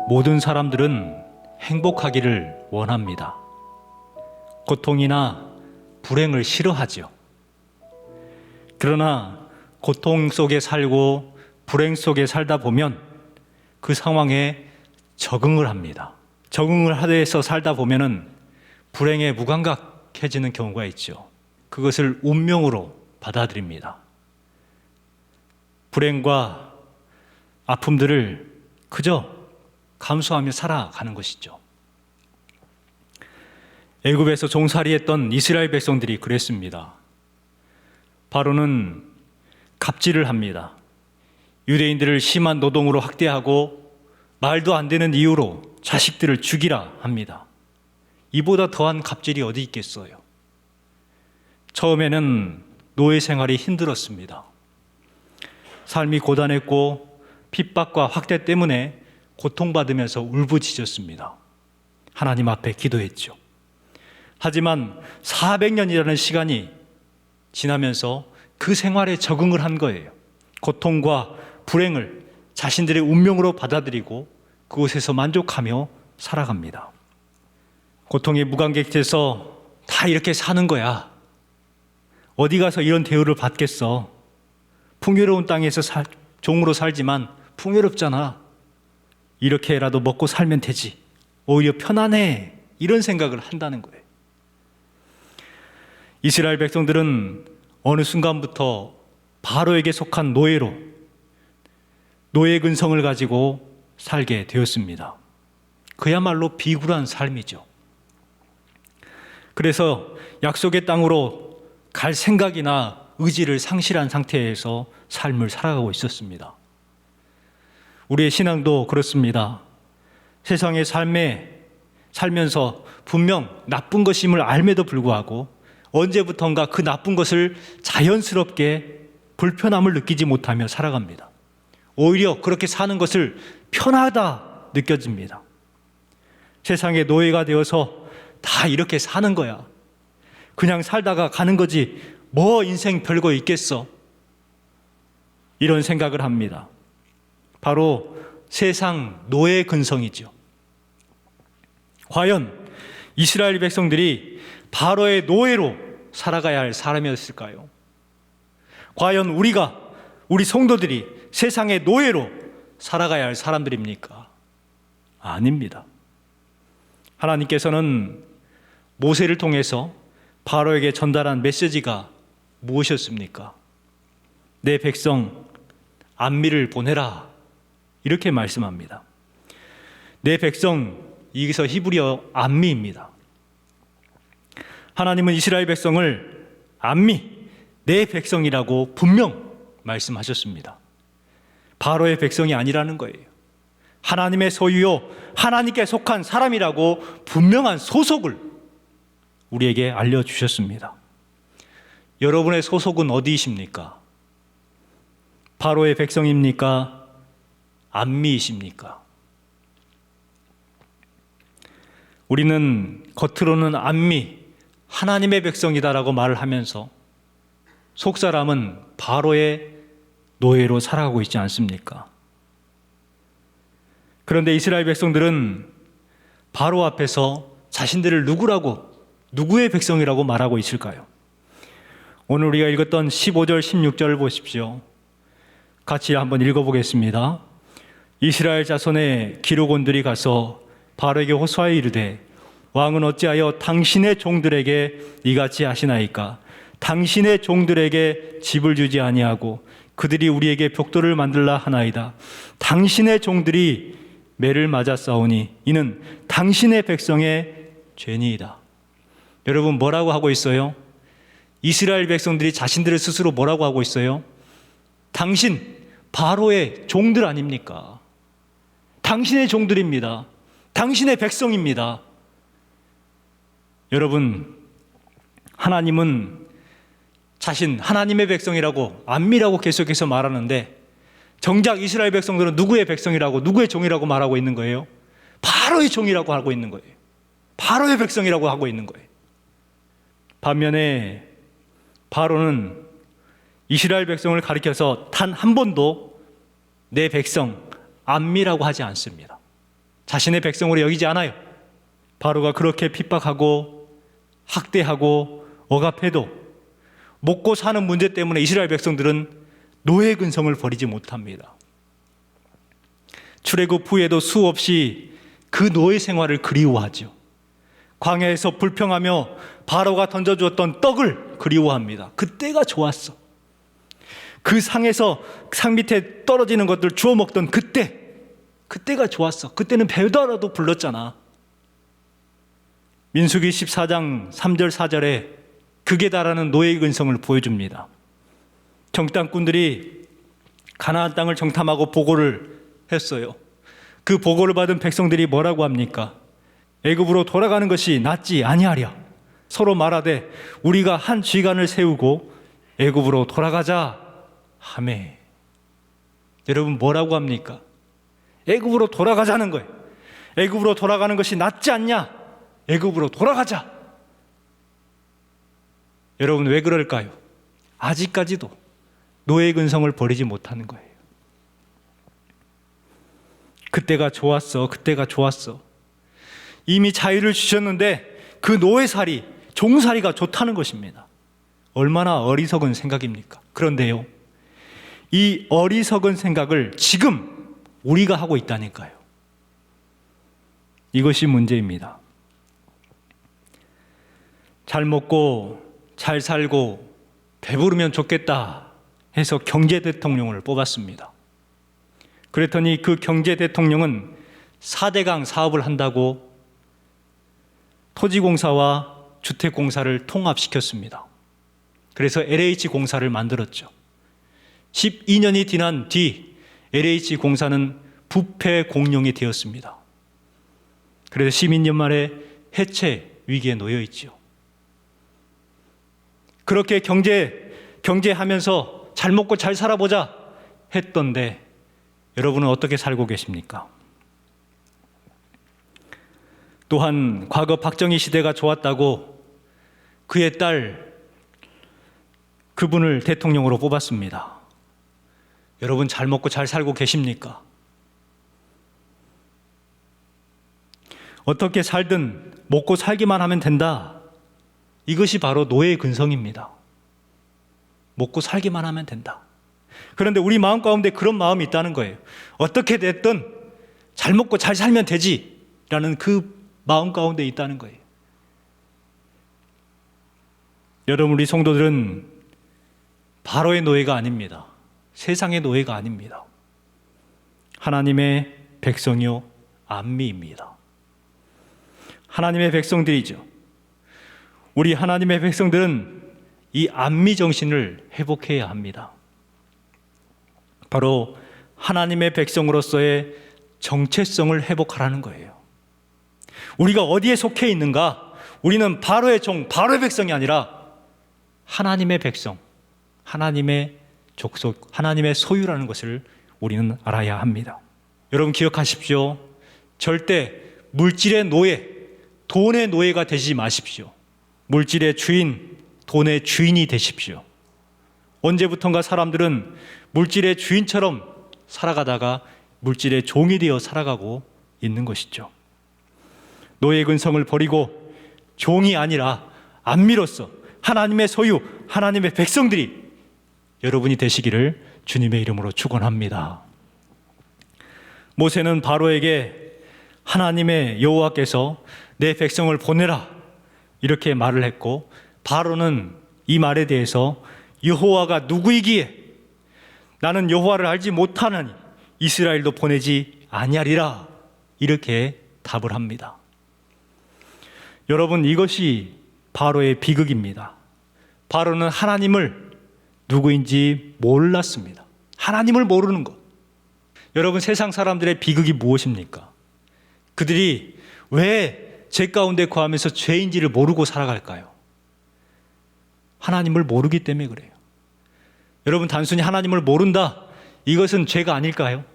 모든 사람들은 행복하기를 원합니다. 고통이나 불행을 싫어하죠. 그러나 고통 속에 살고 불행 속에 살다 보면 그 상황에 적응을 합니다. 적응을 하면서 살다 보면은 불행에 무감각해지는 경우가 있죠. 그것을 운명으로 받아들입니다. 불행과 아픔들을 그저 감수하며 살아가는 것이죠. 애굽에서 종살이했던 이스라엘 백성들이 그랬습니다. 바로는 갑질을 합니다. 유대인들을 심한 노동으로 학대하고 말도 안 되는 이유로 자식들을 죽이라 합니다. 이보다 더한 갑질이 어디 있겠어요? 처음에는 노예 생활이 힘들었습니다. 삶이 고단했고 핍박과 학대 때문에 고통받으면서 울부짖었습니다. 하나님 앞에 기도했죠. 하지만 400년이라는 시간이 지나면서 그 생활에 적응을 한 거예요. 고통과 불행을 자신들의 운명으로 받아들이고 그곳에서 만족하며 살아갑니다. 고통에 무감각해서 다 이렇게 사는 거야. 어디 가서 이런 대우를 받겠어. 풍요로운 땅에서 종으로 살지만 풍요롭잖아. 이렇게라도 먹고 살면 되지. 오히려 편안해. 이런 생각을 한다는 거예요. 이스라엘 백성들은 어느 순간부터 바로에게 속한 노예로 노예 근성을 가지고 살게 되었습니다. 그야말로 비굴한 삶이죠. 그래서 약속의 땅으로 갈 생각이나 의지를 상실한 상태에서 삶을 살아가고 있었습니다. 우리의 신앙도 그렇습니다. 세상의 삶에 살면서 분명 나쁜 것임을 알매도 불구하고 언제부턴가 그 나쁜 것을 자연스럽게 불편함을 느끼지 못하며 살아갑니다. 오히려 그렇게 사는 것을 편하다 느껴집니다. 세상의 노예가 되어서 다 이렇게 사는 거야. 그냥 살다가 가는 거지 뭐 인생 별거 있겠어. 이런 생각을 합니다. 바로 세상 노예 근성이죠. 과연 이스라엘 백성들이 바로의 노예로 살아가야 할 사람이었을까요? 과연 우리 성도들이 세상의 노예로 살아가야 할 사람들입니까? 아닙니다. 하나님께서는 모세를 통해서 바로에게 전달한 메시지가 무엇이었습니까? 내 백성 암미를 보내라. 이렇게 말씀합니다. 내 백성, 여기서 히브리어 암미입니다. 하나님은 이스라엘 백성을 암미, 내 백성이라고 분명 말씀하셨습니다. 바로의 백성이 아니라는 거예요. 하나님의 소유요, 하나님께 속한 사람이라고 분명한 소속을 우리에게 알려주셨습니다. 여러분의 소속은 어디이십니까? 바로의 백성입니까? 암미이십니까? 우리는 겉으로는 암미, 하나님의 백성이다라고 말을 하면서 속사람은 바로의 노예로 살아가고 있지 않습니까? 그런데 이스라엘 백성들은 바로 앞에서 자신들을 누구의 백성이라고 말하고 있을까요? 오늘 우리가 읽었던 15절, 16절을 보십시오. 같이 한번 읽어보겠습니다. 이스라엘 자손의 기록원들이 가서 바로에게 호소하여 이르되 왕은 어찌하여 당신의 종들에게 이같이 하시나이까? 당신의 종들에게 집을 주지 아니하고 그들이 우리에게 벽돌을 만들라 하나이다. 당신의 종들이 매를 맞아 싸우니 이는 당신의 백성의 죄니이다. 여러분 뭐라고 하고 있어요? 이스라엘 백성들이 자신들을 스스로 뭐라고 하고 있어요? 당신 바로의 종들 아닙니까? 당신의 종들입니다. 당신의 백성입니다. 여러분, 하나님은 하나님의 백성이라고 암미라고 계속해서 말하는데 정작 이스라엘 백성들은 누구의 백성이라고, 누구의 종이라고 말하고 있는 거예요? 바로의 종이라고 하고 있는 거예요. 바로의 백성이라고 하고 있는 거예요. 반면에 바로는 이스라엘 백성을 가리켜서 단 한 번도 내 백성, 암미라고 하지 않습니다. 자신의 백성으로 여기지 않아요. 바로가 그렇게 핍박하고 학대하고 억압해도 먹고 사는 문제 때문에 이스라엘 백성들은 노예 근성을 버리지 못합니다. 출애굽 후에도 수없이 그 노예 생활을 그리워하죠. 광야에서 불평하며 바로가 던져주었던 떡을 그리워합니다. 그때가 좋았어. 그 상에서 상 밑에 떨어지는 것들 주워 먹던 그때가 좋았어. 그때는 배도라도 불렀잖아. 민수기 14장 3절 4절에 극에 달하는 노예 근성을 보여줍니다. 정탐꾼들이 가나안 땅을 정탐하고 보고를 했어요. 그 보고를 받은 백성들이 뭐라고 합니까? 애굽으로 돌아가는 것이 낫지 아니하랴. 서로 말하되 우리가 한 쥐간을 세우고 애굽으로 돌아가자 하매. 여러분 뭐라고 합니까? 애굽으로 돌아가자는 거예요. 애굽으로 돌아가는 것이 낫지 않냐? 애굽으로 돌아가자. 여러분 왜 그럴까요? 아직까지도 노예 근성을 버리지 못하는 거예요. 그때가 좋았어. 그때가 좋았어. 이미 자유를 주셨는데 그 노예살이, 종살이가 좋다는 것입니다. 얼마나 어리석은 생각입니까? 그런데요, 이 어리석은 생각을 지금 우리가 하고 있다니까요. 이것이 문제입니다. 잘 먹고 잘 살고 배부르면 좋겠다 해서 경제 대통령을 뽑았습니다. 그랬더니 그 경제 대통령은 4대강 사업을 한다고 토지공사와 주택공사를 통합시켰습니다. 그래서 LH공사를 만들었죠. 12년이 지난 뒤 LH공사는 부패 공룡이 되었습니다. 그래서 시민연말에 해체 위기에 놓여 있죠. 그렇게 경제하면서 잘 먹고 잘 살아보자 했던데 여러분은 어떻게 살고 계십니까? 또한 과거 박정희 시대가 좋았다고 그의 딸 그분을 대통령으로 뽑았습니다. 여러분 잘 먹고 잘 살고 계십니까? 어떻게 살든 먹고 살기만 하면 된다. 이것이 바로 노예의 근성입니다. 먹고 살기만 하면 된다. 그런데 우리 마음 가운데 그런 마음이 있다는 거예요. 어떻게 됐든 잘 먹고 잘 살면 되지 라는 그 마음 가운데 있다는 거예요. 여러분 우리 성도들은 바로의 노예가 아닙니다. 세상의 노예가 아닙니다. 하나님의 백성이요 안미입니다. 하나님의 백성들이죠. 우리 하나님의 백성들은 이 안미 정신을 회복해야 합니다. 바로 하나님의 백성으로서의 정체성을 회복하라는 거예요. 우리가 어디에 속해 있는가? 우리는 바로의 종, 바로의 백성이 아니라 하나님의 백성, 하나님의 족속, 하나님의 소유라는 것을 우리는 알아야 합니다. 여러분 기억하십시오. 절대 물질의 노예, 돈의 노예가 되지 마십시오. 물질의 주인, 돈의 주인이 되십시오. 언제부턴가 사람들은 물질의 주인처럼 살아가다가 물질의 종이 되어 살아가고 있는 것이죠. 노예 근성을 버리고 종이 아니라 안미로서 하나님의 소유, 하나님의 백성들이 여러분이 되시기를 주님의 이름으로 축원합니다. 모세는 바로에게 하나님의 여호와께서 내 백성을 보내라 이렇게 말을 했고, 바로는 이 말에 대해서 여호와가 누구이기에 나는 여호와를 알지 못하나니 이스라엘도 보내지 아니하리라 이렇게 답을 합니다. 여러분 이것이 바로의 비극입니다. 바로는 하나님을 누구인지 몰랐습니다. 하나님을 모르는 것. 여러분 세상 사람들의 비극이 무엇입니까? 그들이 왜 죄 가운데 거하면서 죄인지를 모르고 살아갈까요? 하나님을 모르기 때문에 그래요. 여러분 단순히 하나님을 모른다, 이것은 죄가 아닐까요?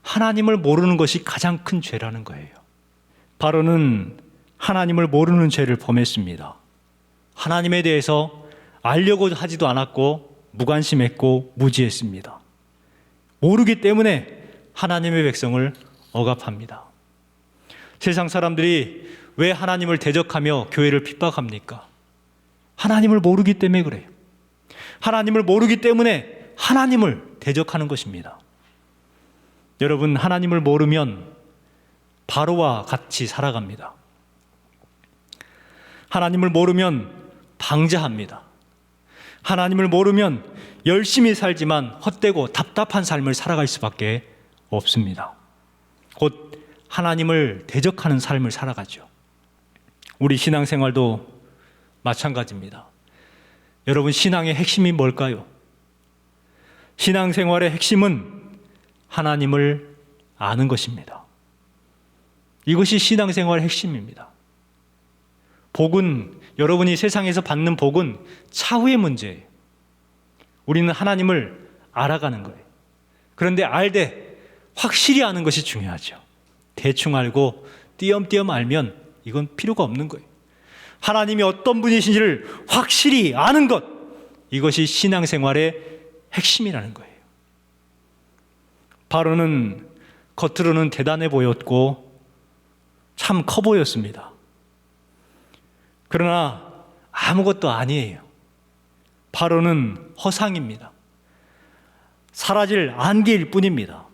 하나님을 모르는 것이 가장 큰 죄라는 거예요. 바로는 하나님을 모르는 죄를 범했습니다. 하나님에 대해서 알려고 하지도 않았고 무관심했고 무지했습니다. 모르기 때문에 하나님의 백성을 억압합니다. 세상 사람들이 왜 하나님을 대적하며 교회를 핍박합니까? 하나님을 모르기 때문에 그래요. 하나님을 모르기 때문에 하나님을 대적하는 것입니다. 여러분, 하나님을 모르면 바로와 같이 살아갑니다. 하나님을 모르면 방자합니다. 하나님을 모르면 열심히 살지만 헛되고 답답한 삶을 살아갈 수밖에 없습니다. 곧 하나님을 대적하는 삶을 살아가죠. 우리 신앙생활도 마찬가지입니다. 여러분, 신앙의 핵심이 뭘까요? 신앙생활의 핵심은 하나님을 아는 것입니다. 이것이 신앙생활의 핵심입니다. 복은, 여러분이 세상에서 받는 복은 차후의 문제예요. 우리는 하나님을 알아가는 거예요. 그런데 알되 확실히 아는 것이 중요하죠. 대충 알고 띄엄띄엄 알면 이건 필요가 없는 거예요. 하나님이 어떤 분이신지를 확실히 아는 것, 이것이 신앙생활의 핵심이라는 거예요. 바로는 겉으로는 대단해 보였고 참 커 보였습니다. 그러나 아무것도 아니에요. 바로는 허상입니다. 사라질 안개일 뿐입니다.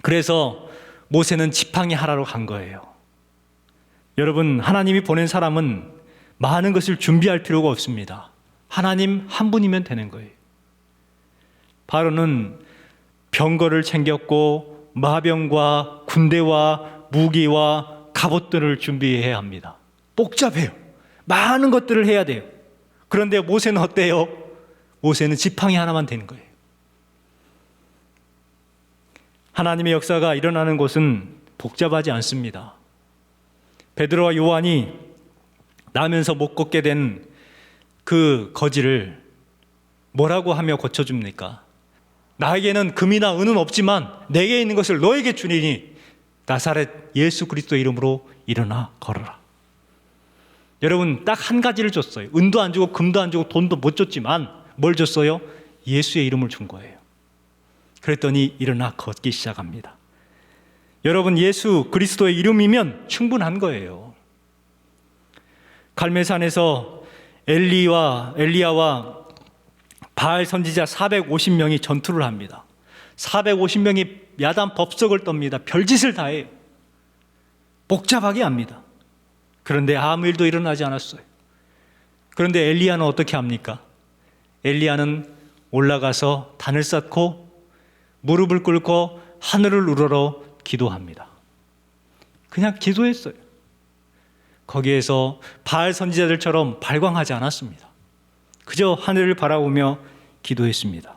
그래서 모세는 지팡이 하나로 간 거예요. 여러분, 하나님이 보낸 사람은 많은 것을 준비할 필요가 없습니다. 하나님 한 분이면 되는 거예요. 바로는 병거를 챙겼고 마병과 군대와 무기와 갑옷들을 준비해야 합니다. 복잡해요. 많은 것들을 해야 돼요. 그런데 모세는 어때요? 모세는 지팡이 하나만 되는 거예요. 하나님의 역사가 일어나는 곳은 복잡하지 않습니다. 베드로와 요한이 나면서 못 걷게 된 그 거지를 뭐라고 하며 고쳐줍니까? 나에게는 금이나 은은 없지만 내게 있는 것을 너에게 주리니 나사렛 예수 그리스도 이름으로 일어나 걸어라. 여러분, 딱 한 가지를 줬어요. 은도 안 주고 금도 안 주고 돈도 못 줬지만 뭘 줬어요? 예수의 이름을 준 거예요. 그랬더니 일어나 걷기 시작합니다. 여러분, 예수 그리스도의 이름이면 충분한 거예요. 갈멜산에서 엘리야와 바알 선지자 450명이 전투를 합니다. 450명이 야단 법석을 떱니다. 별짓을 다 해요. 복잡하게 합니다. 그런데 아무 일도 일어나지 않았어요. 그런데 엘리야는 어떻게 합니까? 엘리야는 올라가서 단을 쌓고 무릎을 꿇고 하늘을 우러러 기도합니다. 그냥 기도했어요. 거기에서 바알 선지자들처럼 발광하지 않았습니다. 그저 하늘을 바라보며 기도했습니다.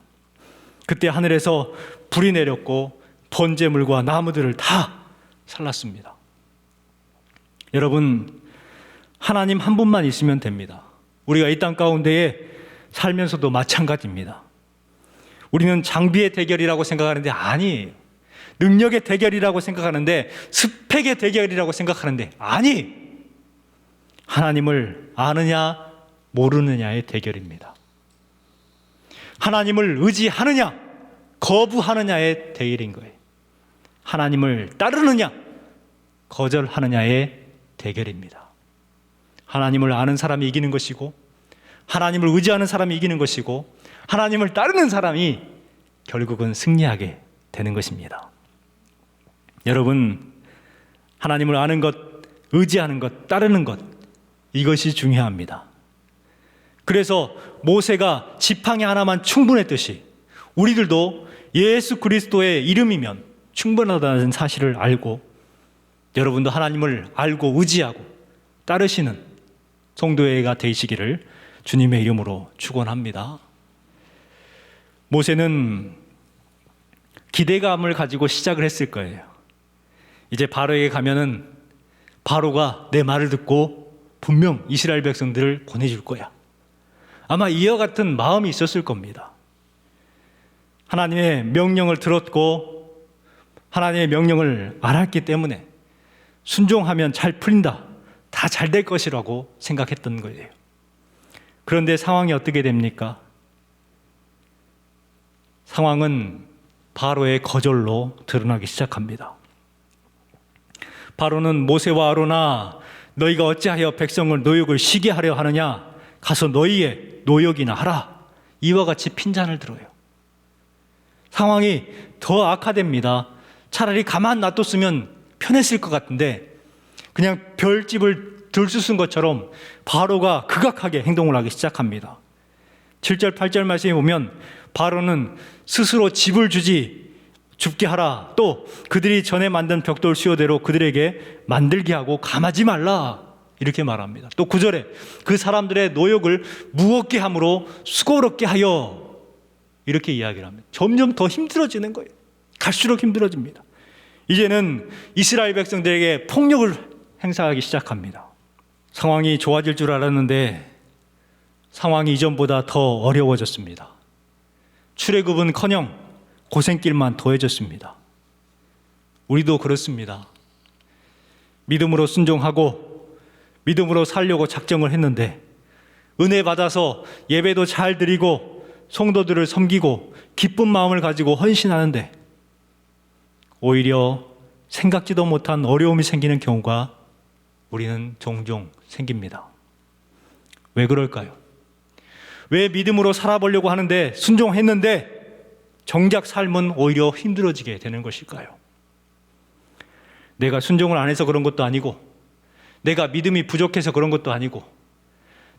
그때 하늘에서 불이 내렸고 번제물과 나무들을 다 살랐습니다. 여러분, 하나님 한 분만 있으면 됩니다. 우리가 이 땅 가운데에 살면서도 마찬가지입니다. 우리는 장비의 대결이라고 생각하는데 아니에요. 능력의 대결이라고 생각하는데, 스펙의 대결이라고 생각하는데 아니, 하나님을 아느냐 모르느냐의 대결입니다. 하나님을 의지하느냐 거부하느냐의 대결인 거예요. 하나님을 따르느냐 거절하느냐의 대결입니다. 하나님을 아는 사람이 이기는 것이고, 하나님을 의지하는 사람이 이기는 것이고, 하나님을 따르는 사람이 결국은 승리하게 되는 것입니다. 여러분, 하나님을 아는 것, 의지하는 것, 따르는 것, 이것이 중요합니다. 그래서 모세가 지팡이 하나만 충분했듯이 우리들도 예수 그리스도의 이름이면 충분하다는 사실을 알고, 여러분도 하나님을 알고 의지하고 따르시는 성도회가 되시기를 주님의 이름으로 축원합니다. 모세는 기대감을 가지고 시작을 했을 거예요. 이제 바로에게 가면은 바로가 내 말을 듣고 분명 이스라엘 백성들을 보내줄 거야. 아마 이와 같은 마음이 있었을 겁니다. 하나님의 명령을 들었고 하나님의 명령을 알았기 때문에 순종하면 잘 풀린다, 다 잘 될 것이라고 생각했던 거예요. 그런데 상황이 어떻게 됩니까? 상황은 바로의 거절로 드러나기 시작합니다. 바로는 모세와 아로나 너희가 어찌하여 백성을 노역을 쉬게 하려 하느냐? 가서 너희의 노역이나 하라. 이와 같이 핀잔을 들어요. 상황이 더 악화됩니다. 차라리 가만 놔뒀으면 편했을 것 같은데 그냥 별집을 들쑤쓴 것처럼 바로가 극악하게 행동을 하기 시작합니다. 7절 8절 말씀에 보면 바로는 스스로 집을 줍게 하라. 또 그들이 전에 만든 벽돌 수요대로 그들에게 만들게 하고 감하지 말라. 이렇게 말합니다. 또 9절에 그 사람들의 노역을 무겁게 함으로 수고롭게 하여 이렇게 이야기를 합니다. 점점 더 힘들어지는 거예요. 갈수록 힘들어집니다. 이제는 이스라엘 백성들에게 폭력을 행사하기 시작합니다. 상황이 좋아질 줄 알았는데 상황이 이전보다 더 어려워졌습니다. 출애굽은커녕 고생길만 더해졌습니다. 우리도 그렇습니다. 믿음으로 순종하고 믿음으로 살려고 작정을 했는데 은혜 받아서 예배도 잘 드리고 성도들을 섬기고 기쁜 마음을 가지고 헌신하는데 오히려 생각지도 못한 어려움이 생기는 경우가 우리는 종종 생깁니다. 왜 그럴까요? 왜 믿음으로 살아보려고 하는데 순종했는데 정작 삶은 오히려 힘들어지게 되는 것일까요? 내가 순종을 안 해서 그런 것도 아니고 내가 믿음이 부족해서 그런 것도 아니고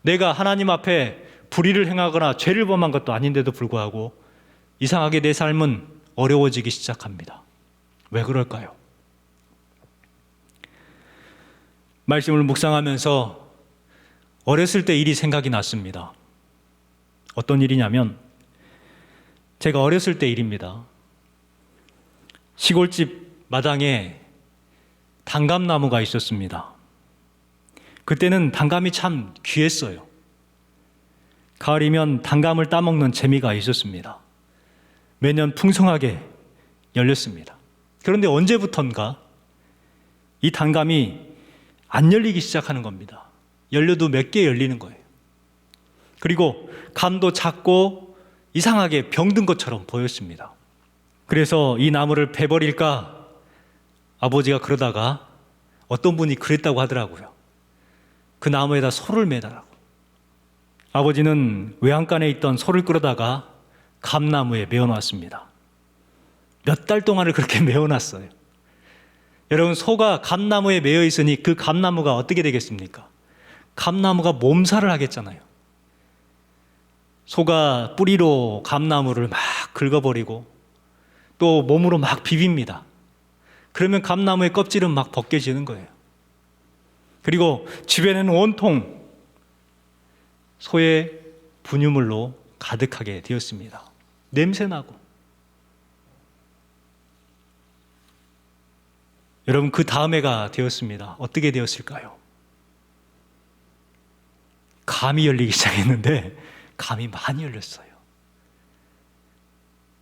내가 하나님 앞에 불의를 행하거나 죄를 범한 것도 아닌데도 불구하고 이상하게 내 삶은 어려워지기 시작합니다. 왜 그럴까요? 말씀을 묵상하면서 어렸을 때 일이 생각이 났습니다. 어떤 일이냐면 제가 어렸을 때 일입니다. 시골집 마당에 단감나무가 있었습니다. 그때는 단감이 참 귀했어요. 가을이면 단감을 따먹는 재미가 있었습니다. 매년 풍성하게 열렸습니다. 그런데 언제부턴가 이 단감이 안 열리기 시작하는 겁니다. 열려도 몇 개 열리는 거예요. 그리고 감도 작고 이상하게 병든 것처럼 보였습니다. 그래서 이 나무를 베버릴까 아버지가 그러다가 어떤 분이 그랬다고 하더라고요. 그 나무에다 소를 매달라고. 아버지는 외양간에 있던 소를 끌어다가 감나무에 메어놨습니다. 몇 달 동안을 그렇게 메어놨어요. 여러분, 소가 감나무에 메어 있으니 그 감나무가 어떻게 되겠습니까? 감나무가 몸살을 하겠잖아요. 소가 뿌리로 감나무를 막 긁어버리고 또 몸으로 막 비빕니다. 그러면 감나무의 껍질은 막 벗겨지는 거예요. 그리고 집에는 온통 소의 분유물로 가득하게 되었습니다. 냄새나고. 여러분, 그 다음 해가 되었습니다. 어떻게 되었을까요? 감이 열리기 시작했는데 감이 많이 열렸어요.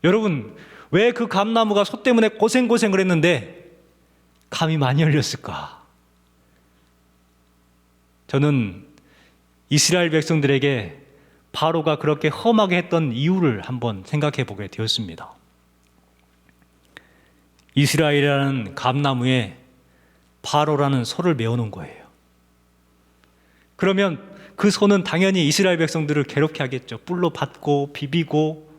여러분, 왜 그 감나무가 소 때문에 고생을 했는데 감이 많이 열렸을까? 저는 이스라엘 백성들에게 바로가 그렇게 험하게 했던 이유를 한번 생각해 보게 되었습니다. 이스라엘이라는 감나무에 바로라는 소를 메어놓은 거예요. 그러면 그 소는 당연히 이스라엘 백성들을 괴롭게 하겠죠. 뿔로 받고 비비고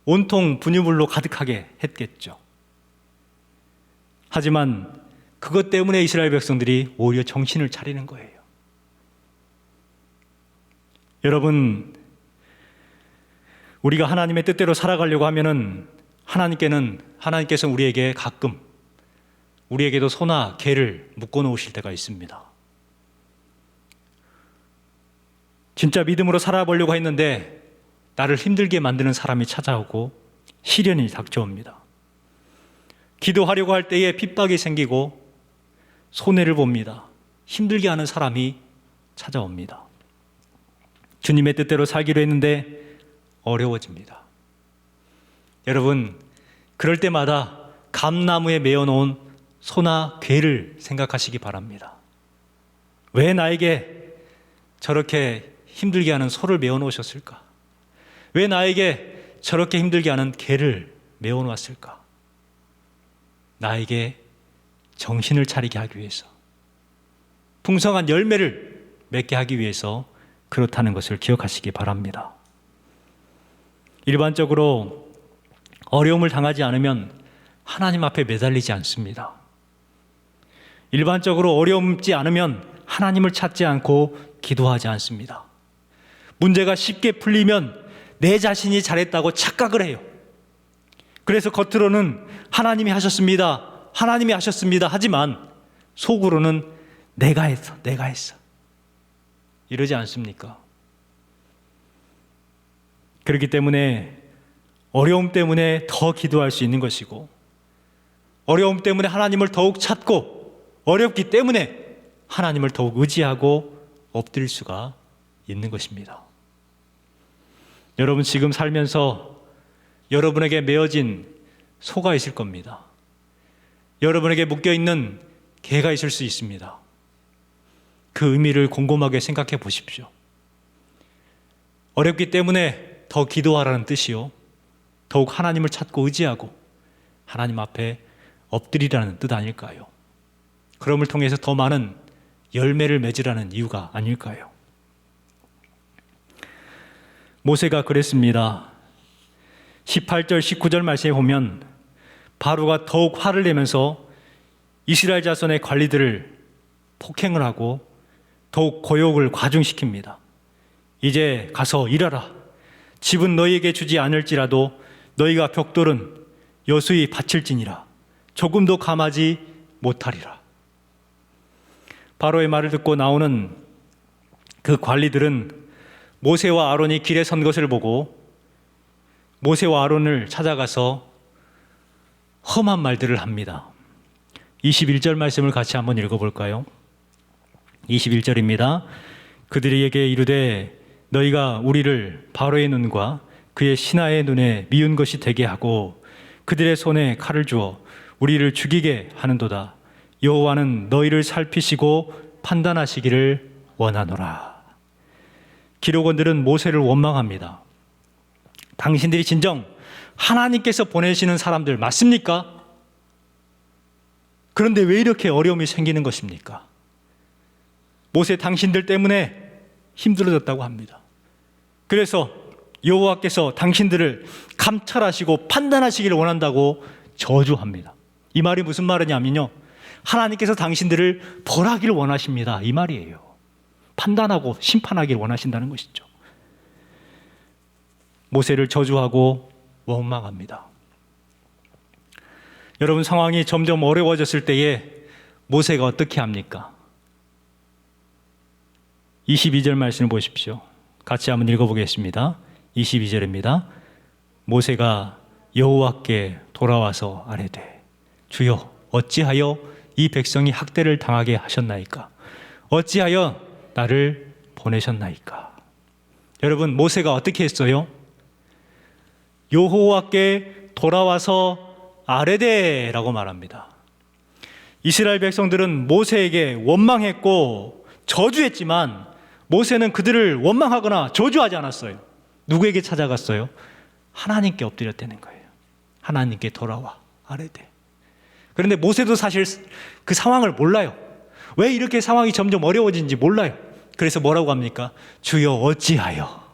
온통 분유물로 가득하게 했겠죠. 하지만 그것 때문에 이스라엘 백성들이 오히려 정신을 차리는 거예요. 여러분, 우리가 하나님의 뜻대로 살아가려고 하면은 하나님께서 우리에게 가끔 우리에게도 소나 개를 묶어 놓으실 때가 있습니다. 진짜 믿음으로 살아보려고 했는데 나를 힘들게 만드는 사람이 찾아오고 시련이 닥쳐옵니다. 기도하려고 할 때에 핍박이 생기고 손해를 봅니다. 힘들게 하는 사람이 찾아옵니다. 주님의 뜻대로 살기로 했는데 어려워집니다. 여러분, 그럴 때마다 감나무에 메어놓은 소나 괴를 생각하시기 바랍니다. 왜 나에게 저렇게 힘들게 하는 소를 메어놓으셨을까? 왜 나에게 저렇게 힘들게 하는 개를 메어놓았을까? 나에게 정신을 차리게 하기 위해서, 풍성한 열매를 맺게 하기 위해서 그렇다는 것을 기억하시기 바랍니다. 일반적으로 어려움을 당하지 않으면 하나님 앞에 매달리지 않습니다. 일반적으로 어려움지 않으면 하나님을 찾지 않고 기도하지 않습니다. 문제가 쉽게 풀리면 내 자신이 잘했다고 착각을 해요. 그래서 겉으로는 하나님이 하셨습니다, 하나님이 하셨습니다 하지만 속으로는 내가 했어, 내가 했어 이러지 않습니까? 그렇기 때문에 어려움 때문에 더 기도할 수 있는 것이고, 어려움 때문에 하나님을 더욱 찾고, 어렵기 때문에 하나님을 더욱 의지하고 엎드릴 수가 있는 것입니다. 여러분 지금 살면서 여러분에게 메어진 소가 있을 겁니다. 여러분에게 묶여있는 개가 있을 수 있습니다. 그 의미를 곰곰하게 생각해 보십시오. 어렵기 때문에 더 기도하라는 뜻이요, 더욱 하나님을 찾고 의지하고 하나님 앞에 엎드리라는 뜻 아닐까요? 그럼을 통해서 더 많은 열매를 맺으라는 이유가 아닐까요? 모세가 그랬습니다. 18절 19절 말씀에 보면 바로가 더욱 화를 내면서 이스라엘 자손의 관리들을 폭행을 하고 더욱 고욕을 과중시킵니다. 이제 가서 일하라. 집은 너희에게 주지 않을지라도 너희가 벽돌은 여수히 바칠지니라. 조금도 감하지 못하리라. 바로의 말을 듣고 나오는 그 관리들은 모세와 아론이 길에 선 것을 보고 모세와 아론을 찾아가서 험한 말들을 합니다. 21절 말씀을 같이 한번 읽어볼까요? 21절입니다. 그들에게 이르되 너희가 우리를 바로의 눈과 그의 신하의 눈에 미운 것이 되게 하고 그들의 손에 칼을 주어 우리를 죽이게 하는도다. 여호와는 너희를 살피시고 판단하시기를 원하노라. 기록원들은 모세를 원망합니다. 당신들이 진정 하나님께서 보내시는 사람들 맞습니까? 그런데 왜 이렇게 어려움이 생기는 것입니까? 모세 당신들 때문에 힘들어졌다고 합니다. 그래서 여호와께서 당신들을 감찰하시고 판단하시기를 원한다고 저주합니다. 이 말이 무슨 말이냐면요, 하나님께서 당신들을 벌하기를 원하십니다, 이 말이에요. 판단하고 심판하기를 원하신다는 것이죠. 모세를 저주하고 원망합니다. 여러분, 상황이 점점 어려워졌을 때에 모세가 어떻게 합니까? 22절 말씀을 보십시오. 같이 한번 읽어보겠습니다. 22절입니다. 모세가 여호와께 돌아와서 아뢰되 주여 어찌하여 이 백성이 학대를 당하게 하셨나이까? 어찌하여 나를 보내셨나이까? 여러분, 모세가 어떻게 했어요? 여호와께 돌아와서 아뢰되라고 말합니다. 이스라엘 백성들은 모세에게 원망했고 저주했지만 모세는 그들을 원망하거나 저주하지 않았어요. 누구에게 찾아갔어요? 하나님께 엎드렸다는 거예요. 하나님께 돌아와 아뢰되. 그런데 모세도 사실 그 상황을 몰라요. 왜 이렇게 상황이 점점 어려워진지 몰라요. 그래서 뭐라고 합니까? 주여 어찌하여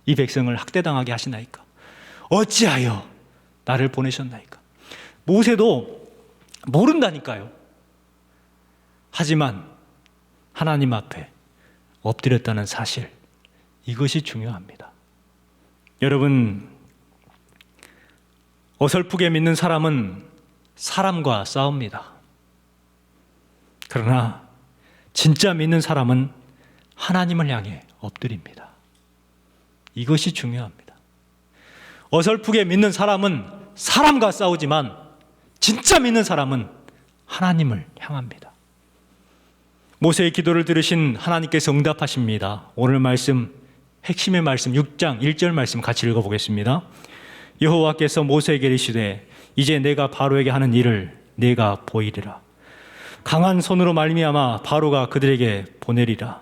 이 백성을 학대당하게 하시나이까? 어찌하여 나를 보내셨나이까? 모세도 모른다니까요. 하지만 하나님 앞에 엎드렸다는 사실, 이것이 중요합니다. 여러분, 어설프게 믿는 사람은 사람과 싸웁니다. 그러나 진짜 믿는 사람은 하나님을 향해 엎드립니다. 이것이 중요합니다. 어설프게 믿는 사람은 사람과 싸우지만 진짜 믿는 사람은 하나님을 향합니다. 모세의 기도를 들으신 하나님께서 응답하십니다. 오늘 말씀, 핵심의 말씀 6장 1절 말씀 같이 읽어보겠습니다. 여호와께서 모세에게 이르시되 이제 내가 바로에게 하는 일을 내가 보이리라. 강한 손으로 말미암아 바로가 그들에게 보내리라.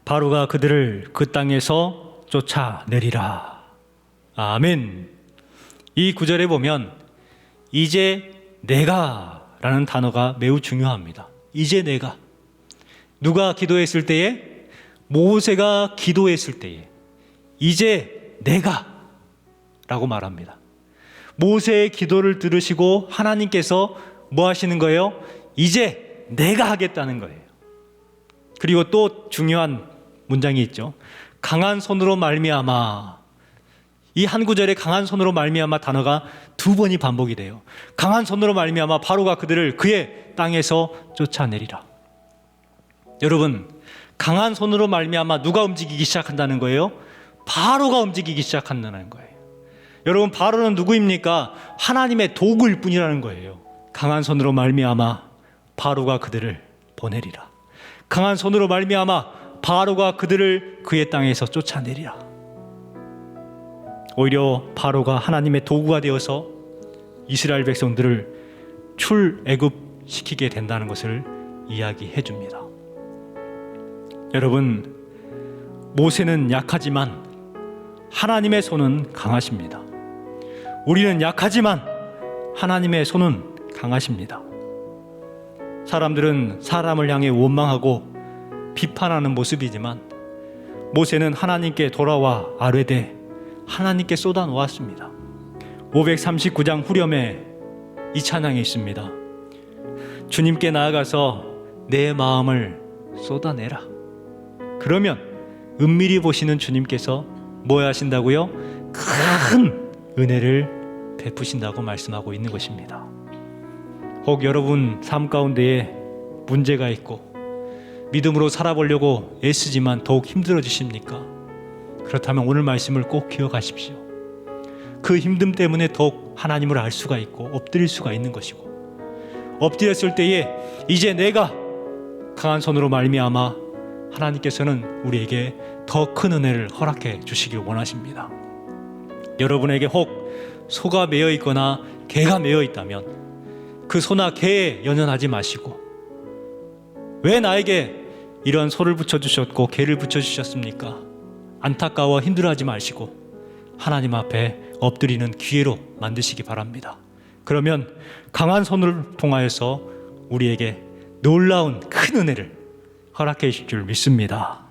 바로가 그들을 그 땅에서 쫓아내리라. 아멘. 이 구절에 보면 이제 내가라는 단어가 매우 중요합니다. 이제 내가. 누가 기도했을 때에? 모세가 기도했을 때에 이제 내가 라고 말합니다. 모세의 기도를 들으시고 하나님께서 뭐 하시는 거예요? 이제 내가 하겠다는 거예요. 그리고 또 중요한 문장이 있죠. 강한 손으로 말미암아. 이 한 구절에 강한 손으로 말미암아 단어가 두 번이 반복이 돼요. 강한 손으로 말미암아 바로가 그들을 그의 땅에서 쫓아내리라. 여러분, 강한 손으로 말미암아 누가 움직이기 시작한다는 거예요? 바로가 움직이기 시작한다는 거예요. 여러분, 바로는 누구입니까? 하나님의 도구일 뿐이라는 거예요. 강한 손으로 말미암아 바로가 그들을 보내리라. 강한 손으로 말미암아 바로가 그들을 그의 땅에서 쫓아내리라. 오히려 바로가 하나님의 도구가 되어서 이스라엘 백성들을 출애굽시키게 된다는 것을 이야기해 줍니다. 여러분, 모세는 약하지만 하나님의 손은 강하십니다. 우리는 약하지만 하나님의 손은 강하십니다. 사람들은 사람을 향해 원망하고 비판하는 모습이지만 모세는 하나님께 돌아와 아뢰되 하나님께 쏟아 놓았습니다. 539장 후렴에 이 찬양이 있습니다. 주님께 나아가서 내 마음을 쏟아내라. 그러면 은밀히 보시는 주님께서 뭐 하신다고요? 큰 은혜를 베푸신다고 말씀하고 있는 것입니다. 혹 여러분 삶 가운데에 문제가 있고 믿음으로 살아보려고 애쓰지만 더욱 힘들어지십니까? 그렇다면 오늘 말씀을 꼭 기억하십시오. 그 힘듦 때문에 더욱 하나님을 알 수가 있고 엎드릴 수가 있는 것이고, 엎드렸을 때에 이제 내가 강한 손으로 말미암아 하나님께서는 우리에게 더 큰 은혜를 허락해 주시길 원하십니다. 여러분에게 혹 소가 매여 있거나 개가 매여 있다면 그 소나 개에 연연하지 마시고, 왜 나에게 이런 소를 붙여주셨고 개를 붙여주셨습니까? 안타까워 힘들어하지 마시고 하나님 앞에 엎드리는 기회로 만드시기 바랍니다. 그러면 강한 손을 통하여서 우리에게 놀라운 큰 은혜를 허락해 주실 줄 믿습니다.